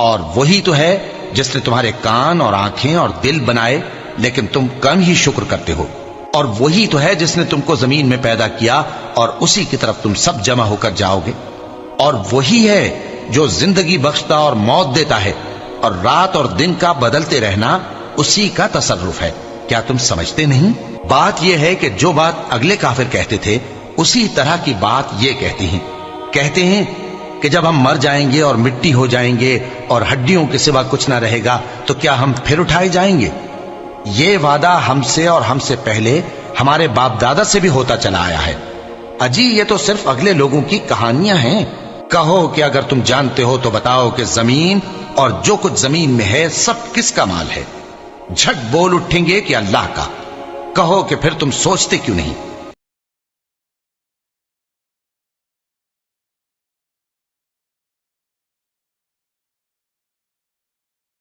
اور وہی تو ہے جس نے تمہارے کان اور آنکھیں اور دل بنائے، لیکن تم کم ہی شکر کرتے ہو۔ اور وہی تو ہے جس نے تم کو زمین میں پیدا کیا اور اسی کی طرف تم سب جمع ہو کر جاؤ گے۔ اور وہی ہے جو زندگی بخشتا اور موت دیتا ہے، اور رات اور دن کا بدلتے رہنا اسی کا تصرف ہے۔ کیا تم سمجھتے نہیں؟ بات یہ ہے کہ جو بات اگلے کافر کہتے تھے اسی طرح کی بات یہ کہتے ہیں کہ جب ہم مر جائیں گے اور مٹی ہو جائیں گے اور ہڈیوں کے سوا کچھ نہ رہے گا تو کیا ہم پھر اٹھائے جائیں گے؟ یہ وعدہ ہم سے اور ہم سے پہلے ہمارے باپ دادا سے بھی ہوتا چلا آیا ہے۔ اجی یہ تو صرف اگلے لوگوں کی کہانیاں ہیں۔ کہو کہ اگر تم جانتے ہو تو بتاؤ کہ زمین اور جو کچھ زمین میں ہے سب کس کا مال ہے؟ جھٹ بول اٹھیں گے کہ اللہ کا۔ کہو کہ پھر تم سوچتے کیوں نہیں؟